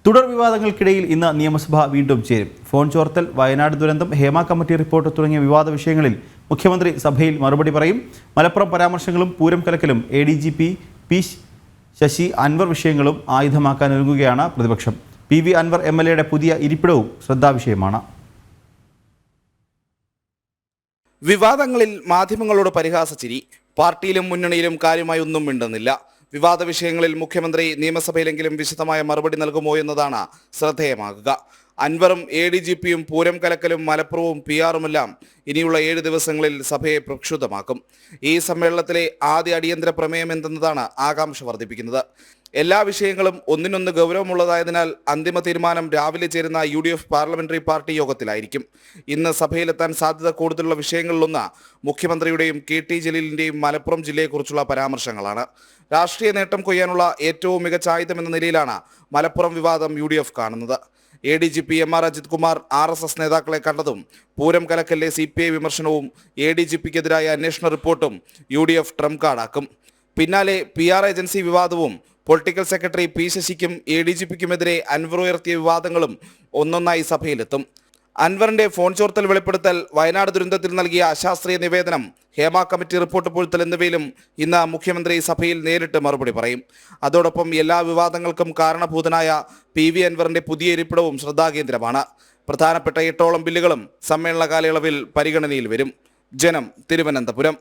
തുടർ വിവാദങ്ങൾക്കിടയിൽ ഇന്ന് നിയമസഭ വീണ്ടും ചേരും. ഫോൺ ചോർത്തൽ, വയനാട് ദുരന്തം, ഹേമ കമ്മിറ്റി റിപ്പോർട്ട് തുടങ്ങിയ വിവാദ വിഷയങ്ങളിൽ മുഖ്യമന്ത്രി സഭയിൽ മറുപടി പറയും. മലപ്പുറം പരാമർശങ്ങളും പൂരം കലക്കലും ADGP പി ശശി അൻവർ വിഷയങ്ങളും ആയുധമാക്കാൻ ഒരുങ്ങുകയാണ് പ്രതിപക്ഷം. PV അൻവർ MLA യുടെ പുതിയ ഇരിപ്പിടവും ശ്രദ്ധാവിഷയമാണ്. വിവാദങ്ങളിൽ മാധ്യമങ്ങളോട് പരിഹാസച്ചിരി. പാർട്ടിയിലും മുന്നണിയിലും കാര്യമായി ഒന്നും മിണ്ടുന്നില്ല. വിവാദ വിഷയങ്ങളിൽ മുഖ്യമന്ത്രി നിയമസഭയിലെങ്കിലും വിശദമായ മറുപടി നൽകുമോ എന്നതാണ് ശ്രദ്ധേയമാകുക. അൻവറും ADGPയും പൂരം കലക്കലും മലപ്പുറവും PR-ഉമെല്ലാം ഇനിയുള്ള 7 ദിവസങ്ങളിൽ സഭയെ പ്രക്ഷുബ്ധമാക്കും. ഈ സമ്മേളനത്തിലെ ആദ്യ അടിയന്തര പ്രമേയം എന്തെന്നതാണ് ആകാംക്ഷ വർദ്ധിപ്പിക്കുന്നത്. എല്ലാ വിഷയങ്ങളും ഒന്നിനൊന്ന് ഗൗരവമുള്ളതായതിനാൽ അന്തിമ തീരുമാനം രാവിലെ ചേരുന്ന UDF പാർലമെന്ററി പാർട്ടി യോഗത്തിലായിരിക്കും. ഇന്ന് സഭയിലെത്താൻ സാധ്യത കൂടുതലുള്ള വിഷയങ്ങളിലൊന്ന് മുഖ്യമന്ത്രിയുടെയും KT ജലീലിന്റെയും മലപ്പുറം ജില്ലയെക്കുറിച്ചുള്ള പരാമർശങ്ങളാണ്. രാഷ്ട്രീയ നേട്ടം കൊയ്യാനുള്ള ഏറ്റവും മികച്ച ആയുധം എന്ന നിലയിലാണ് മലപ്പുറം വിവാദം UDF കാണുന്നത്. ADGP MR Ajith Kumar RSS നേതാക്കളെ കണ്ടതും പൂരം കലക്കലിലെ CPI വിമർശനവും ADGPക്കെതിരായ അന്വേഷണ റിപ്പോർട്ടും UDF ട്രംപ് കാർഡാക്കും. പിന്നാലെ PR ഏജൻസി വിവാദവും പൊളിറ്റിക്കൽ സെക്രട്ടറി P ശശിക്കും ADGPക്കുമെതിരെ അൻവർ ഉയർത്തിയ വിവാദങ്ങളും ഒന്നൊന്നായി സഭയിലെത്തും. അൻവറിന്റെ ഫോൺ ചോർത്തൽ വെളിപ്പെടുത്തൽ, വയനാട് ദുരന്തത്തിൽ നൽകിയ അശാസ്ത്രീയ നിവേദനം, ഹേമ കമ്മിറ്റി റിപ്പോർട്ട് പൊഴുത്തൽ എന്നിവയിലും ഇന്ന് മുഖ്യമന്ത്രി സഭയിൽ നേരിട്ട് മറുപടി പറയും. അതോടൊപ്പം എല്ലാ വിവാദങ്ങൾക്കും കാരണഭൂതനായ PV അൻവറിന്റെ പുതിയ ഇരിപ്പിടവും ശ്രദ്ധാകേന്ദ്രമാണ്. പ്രധാനപ്പെട്ട 8ഓളം ബില്ലുകളും സമ്മേളന കാലയളവിൽ പരിഗണനയിൽ വരും. ജനം, തിരുവനന്തപുരം.